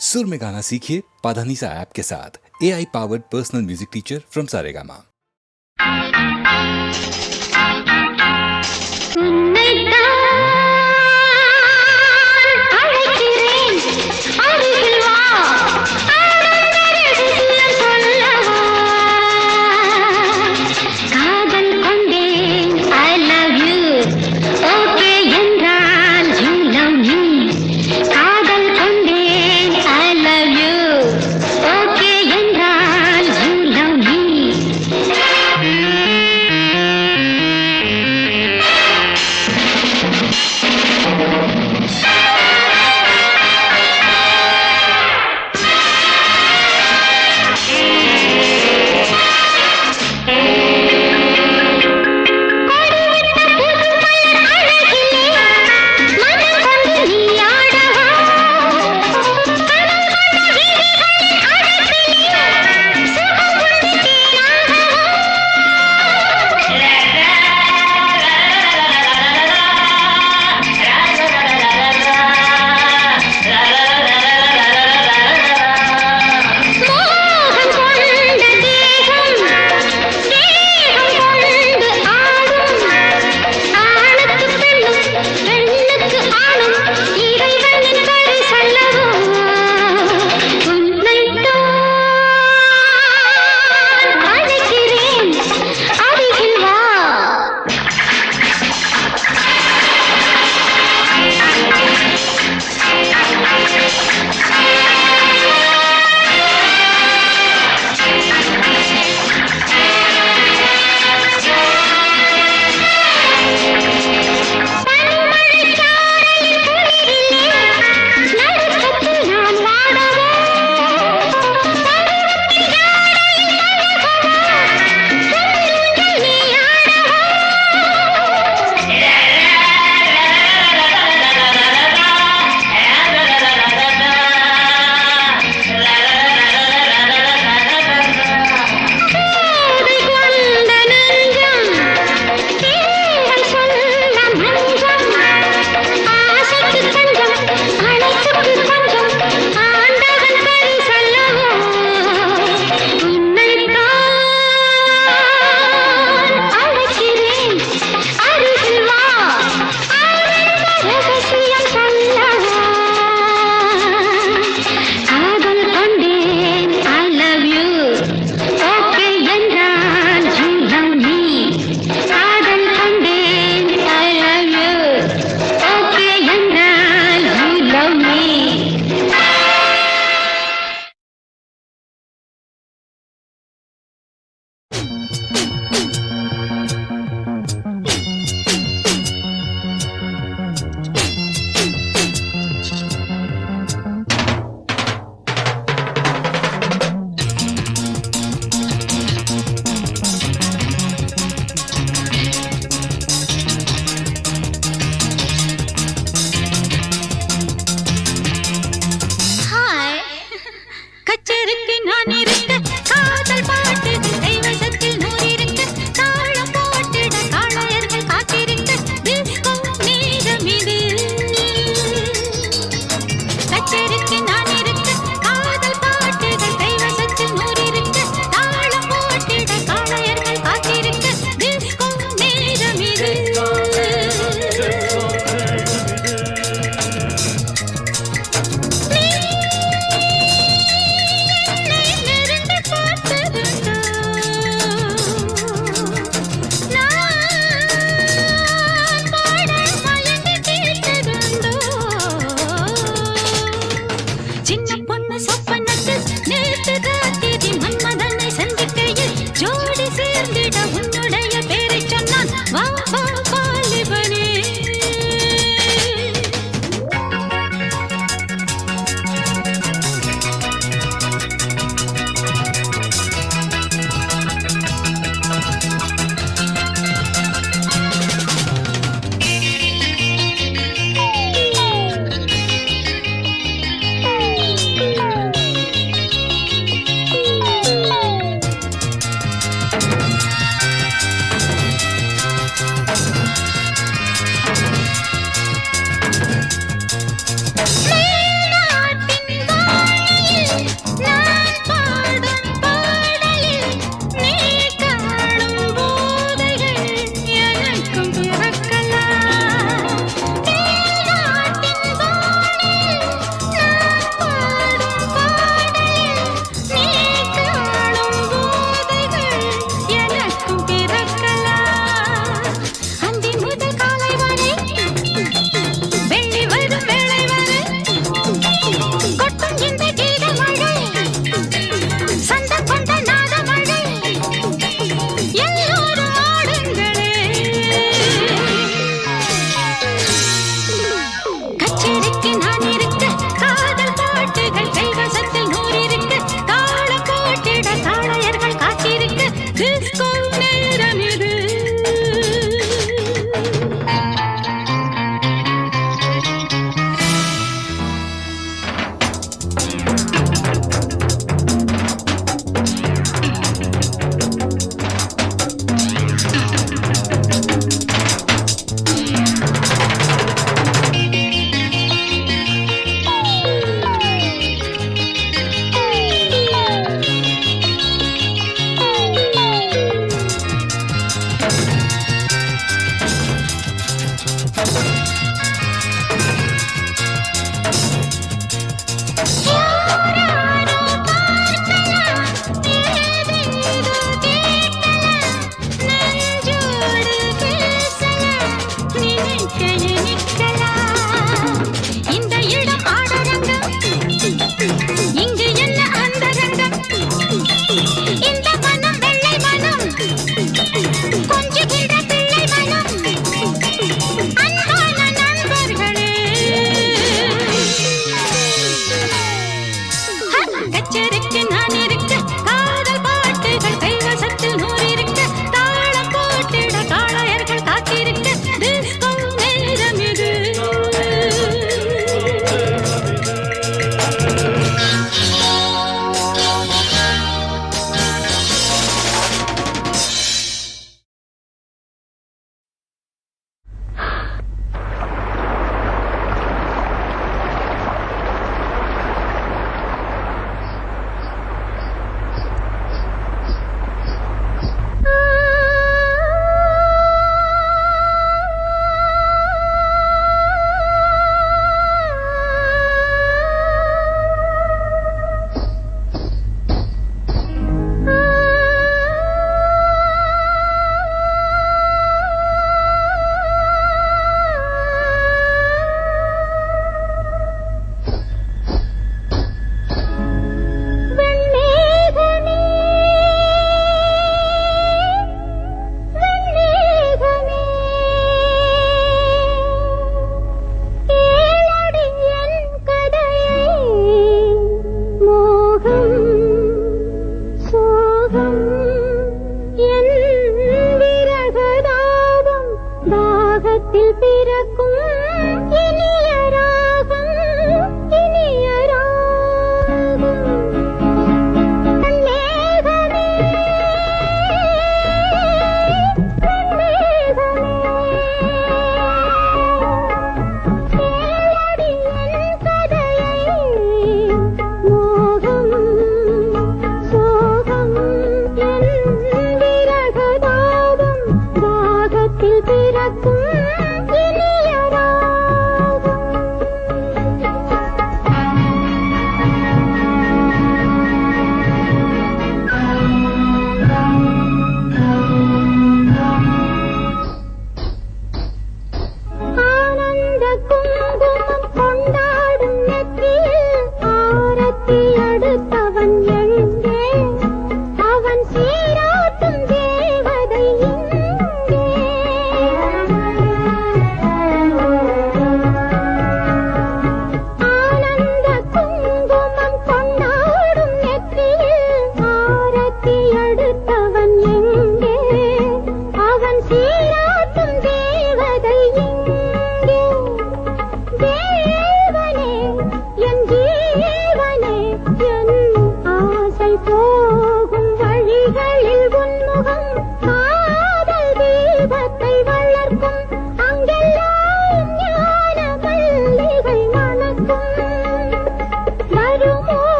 सुर में गाना सीखिए पाधानीसा ऐप के साथ। AI powered personal music teacher from Saregama.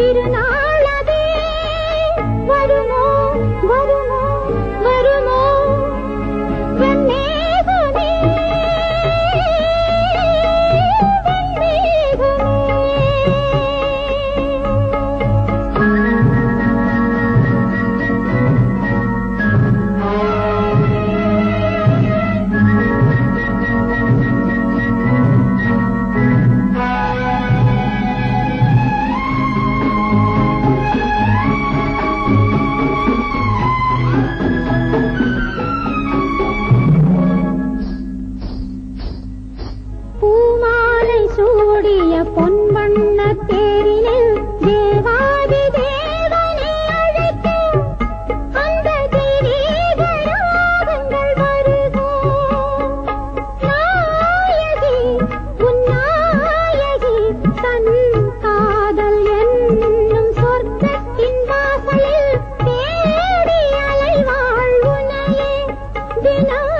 திருநாளதே வருமோ வருமோ வருமோ வெண்ணேகமே சூடிய பொன்வண்ண தேரினில் தேவாதி தேவனை அழைக்க அந்த தெய்வீக ராகங்கள் வருகோ நாயகி உன்னாயகி தன் காதல் என்னும் சொர்க்கத்தின் வாசலில் தேடி அலைவாள் உனையே தினம்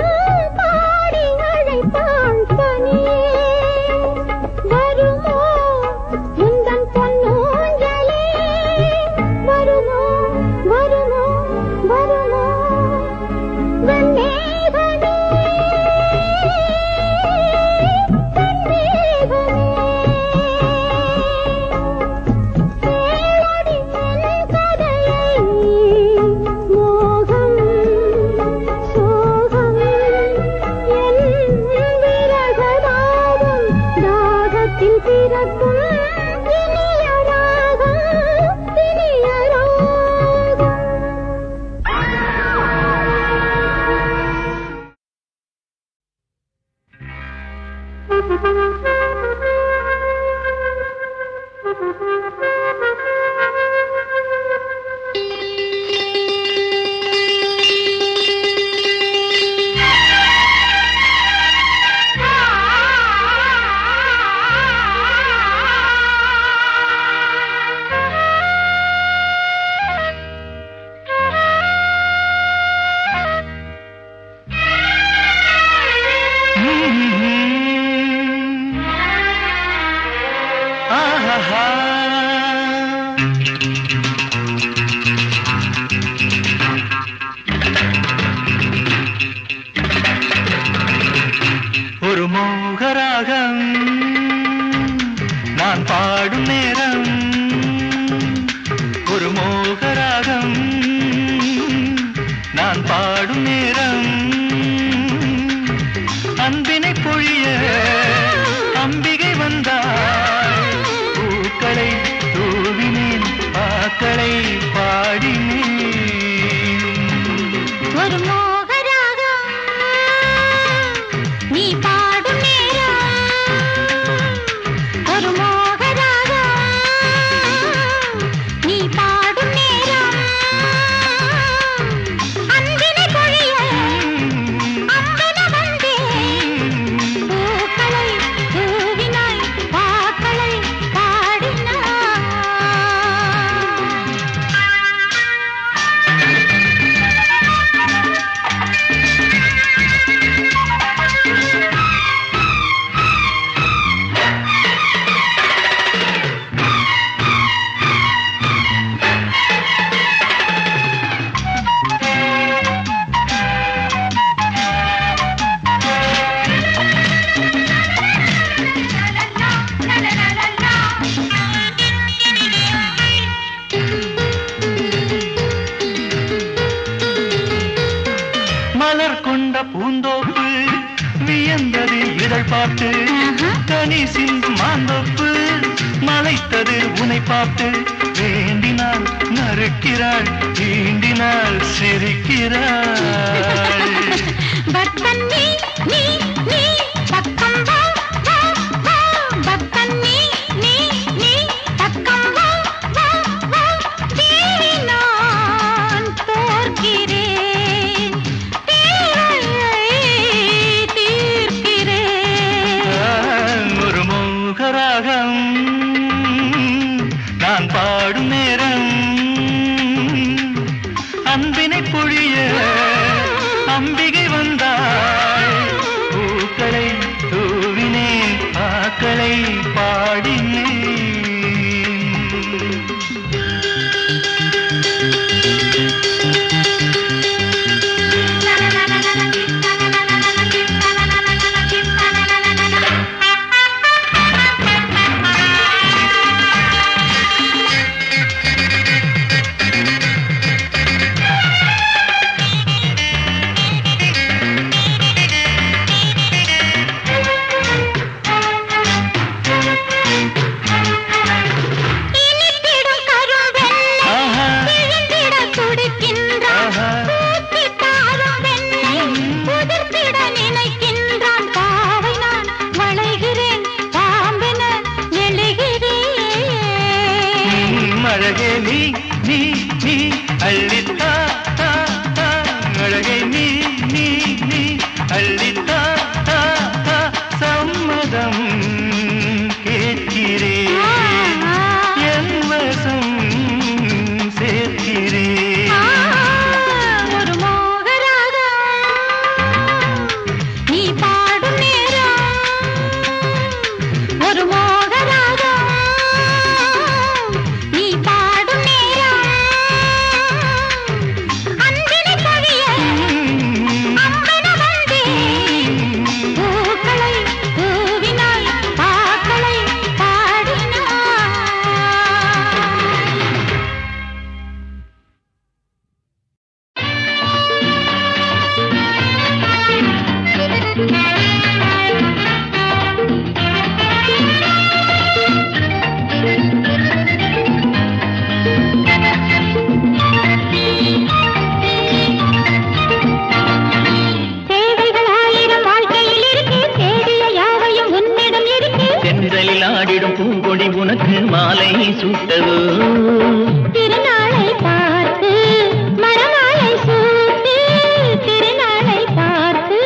பாடி அழைத்தாள் தனியே வருமோ உந்தன் பொன்னூஞ்சலே வருமோ வருமோ வருமோ வெண்ணேகமே கேளடி என் கதையை மோகம் சோகம் என் விரகதாவும் தாகத்தில் பிறக்கும் இனிய ராகம் இனிய ராகம். ஒரு மோகராகம் நான் பாடும் நேரம் ஒரு மோகராகம் நான் பாடும் நேரம் அன்பினை பொழிய அம்பிகை வந்தாள் பூக்களை தூவினேன் பாக்களை பாடினேன் ஒரு மோகராகம் நீ பாடும் நேரம் ஒரு மோகராகம் நீ பாடும் நேரம் அன்பினை பொழிய அம்பென வந்தேன் பூக்களை தூவினாய் பாக்களை பாடினாய். மலர் கொண்ட பூந்தோப்பு வியந்தது இதழ் பாட்டு கனி சிந்தும் மாந்தோப்பு மலைத்தது உனை பார்த்து வேண்டினாள் நறுக்கிறாள் தீண்டினாள் சிரிக்கிறாள் பக்தன் நீ நீ நீ பக்கம் வா வா வா பக்தன் நீ நீ நீ பக்கம் வா வா வா தேவி நான் தோற்கிறேன் தேவையை தீர்க்கிறேன். ஒரு மோகராகம் நான் பாடும் நேரம் அன்பினை பொழிய அம்பிகை வந்தாள் அழகே நீ நீ நீ அள்ளித்தா தா தா அழகே நீ நீ நீ அள்ளித்தா தா தா சம்மதம் கேட்கிறேன் என் வசம் சேர்க்கிறேன் ஒரு மோகராகம் நீ பாடும் நேரம் ஒரு மோகராகம் நீ பாடும் நேரம் அன்பினை பொழிய அம்பென வந்தேன் பூக்களை பூவினாய் பாக்களை பாடினாய் தேவைகள் ஆயிரம் வாழ்க்கையில் இருக்கு தேடிய யாவையும் உன்னிடம் இருக்கு தென்றலில் ஆடிடும் பூங்கொடி உனக்கு மாலை சூட்டவோ திருநாளை பார்த்து மணமாலை சூட்டு திருநாளை பார்த்து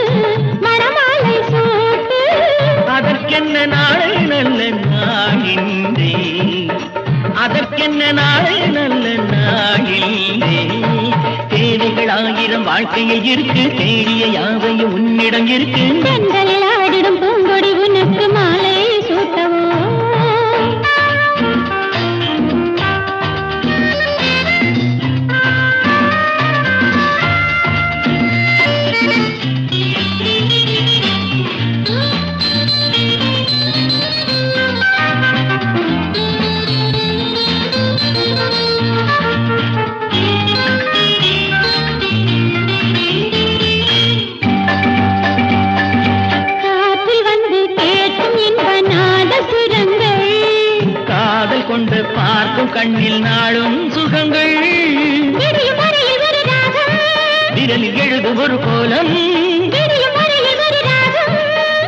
மணமாலை சூட்டு அதற்கென்ன நாளை நல்ல நாளின்றே அதற்கென்ன நாளை நல்ல நாளின்றே தேவைகள் ஆயிரம் வாழ்க்கையில் இருக்கு தேடிய யாவையும் உன்னிடம் இருக்கு தென்றலில் ஆடிடும் பூங்கொடி உனக்கு மாலை சூட்டவோ காற்றில் வந்து கேட்கும் இன்ப நாத சுரங்கள் காதல் கொண்டு பார்க்கும் கண்ணில் நாளும் சுகங்கள் விடியும் வரையில் ஒரு ராகம் விரலில் எழுதும் ஒரு கோலம் விடியும் வரையில் ஒரு ராகம்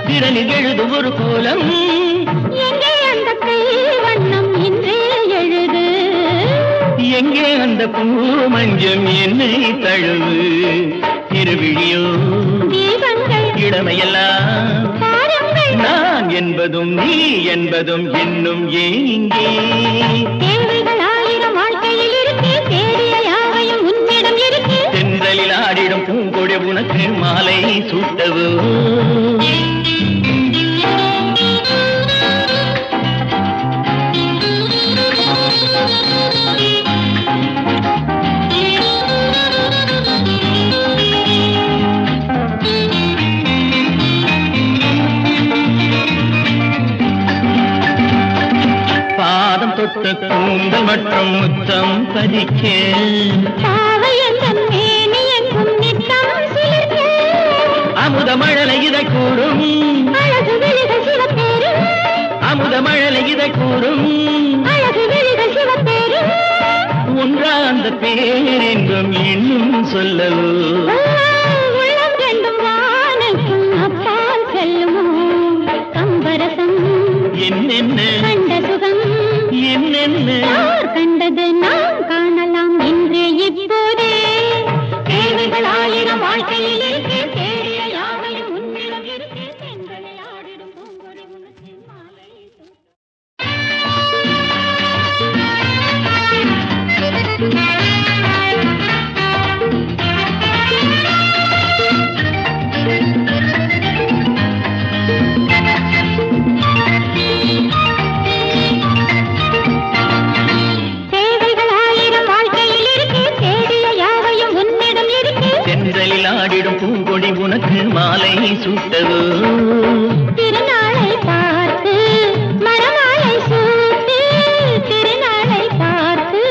விரலில் எழுதும் ஒரு கோலம் எங்கே அந்த கை வண்ணம் இன்றே எழுது எங்கே அந்த பூ மஞ்சம் என்னை தழுவு திருவிழியோ தீபங்கள் இளமையெல்லாம் தாரங்கள் நான் என்பதும் நீ என்பதும் இன்னும் ஏங்கே தேவைகள் ஆயிரம் வாழ்க்கையில் இருக்கு தேடிய யாவையும் உன்னிடம் இருக்கு தென்றலில் ஆடிடும் பூங்கொடி உனக்கு மாலை சூட்டவோ பாதம் தொட்டு கூந்தல் மற்றும் முத்தம் பதிக்க பாவை எந்தன் மேனி எங்கும் நித்தம் சிலிர்க்க அமுத மழலை இதை கூடும் அழகு விழிகள் சிவப்பேரும் அமுத மழலை இதை கூடும் அழகு விழிகள் சிவப்பேரும் ஒன்றா அந்த பேரெங்கும் இன்னும் சொல்லவோ உள்ளம் ரெண்டும் வானுக்கும் அப்பால் செல்லுமோ கம்பரசம் என்னென்ன கண்ட சுகம் என்னென்ன யார் கண்டது நாம் காணலாம் இன்று இப்போதே தேவைகள் ஆயிரம் வாழ்க்கையில் இருக்கு தேடிய யாவையும் உன்னிடம் இருக்கு பெண்களில் ஆடிடும் பூங்கொடி உனக்கு மாலை தேவைகள் ஆயிரம் வாழ்க்கையில் இருக்கு தேடிய யாவையும் உன்னிடம் இருக்கு தென்றலில் ஆடிடும் பூங்கொடி உனக்கு மாலை சூட்டவோ திருநாளை பார்த்து மணமாலை சூட்டு திருநாளை பார்த்து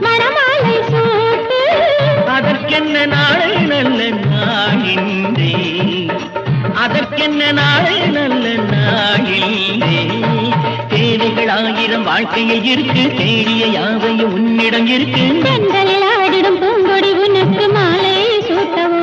மணமாலை சூட்டு அதற்கென்ன நாளை நல்ல நாளின்றே அதற்கென்ன நாளை நல்ல நாளின்றே தேவைகள் ஆயிரம் வாழ்க்கையில் இருக்கு தேடிய யாவையும் உன்னிடம் இருக்கு தென்றலில் ஆடிடும் பூங்கொடி உனக்கு மாலை சூட்டவோ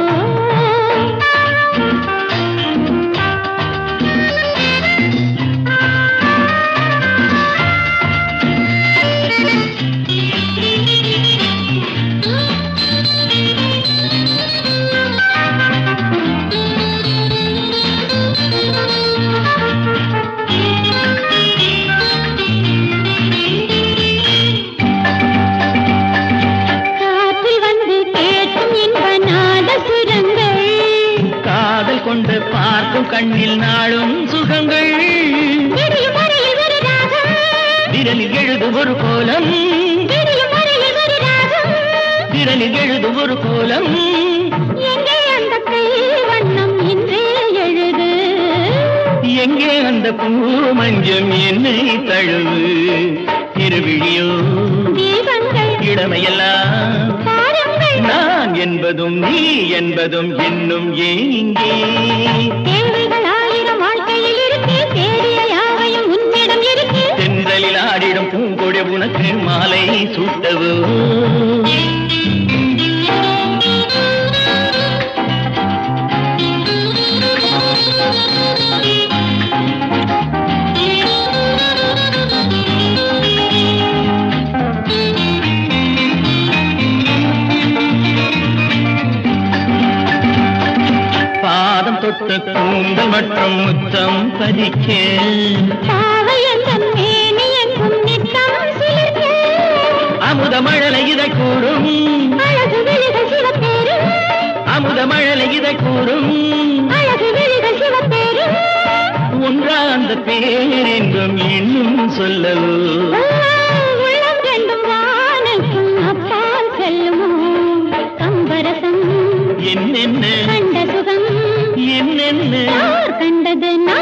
கண்ணில் நாளும் சுகங்கள் விடியும் வரையில் ஒரு ராகம் விரலில் எழுது ஒரு கோலம் விடியும் வரையில் ஒரு ராகம் விரலில் எழுது ஒரு கோலம் எங்கே அந்த கை வண்ணம் இன்றே எழுது எங்கே அந்த பூ மஞ்சம் என்னை தழுவு திருவிழியோ தீபங்கள் இளமையெல்லாம் பாருங்கள் நான் என்பதும் நீ என்பதும் இன்னும் ஏங்கே தேவைகள் ஆயிரம் வாழ்க்கையில் இருக்கு தேடிய யாவையும் உன்னிடம் இருக்கு தென்றலில் ஆடிடும் பூங்கொடி உனக்கு மாலை சூட்டவோ பாதம் தொட்ட கூந்தல் மற்றும் முத்தம் பறிக்க பாவை எந்தன் மேனி எங்கும் நித்தம் சிலிர்க்க அமுத மழலை இதை கூறும் அழகு விழிகள் சிவப்பேரும் அமுத மழலை இதை கூறும் அழகு விழிகள் சிவப்பேரும் ஒன்றா அந்த பேரெங்கும் இன்னும் சொல்லவோ உள்ளம் ரெண்டும் வானுக்கும் அப்பால் செல்லுமோ கம்பரசம் என்னென்ன கண்ட சுகம் என்னென்ன யார் கண்டது நான்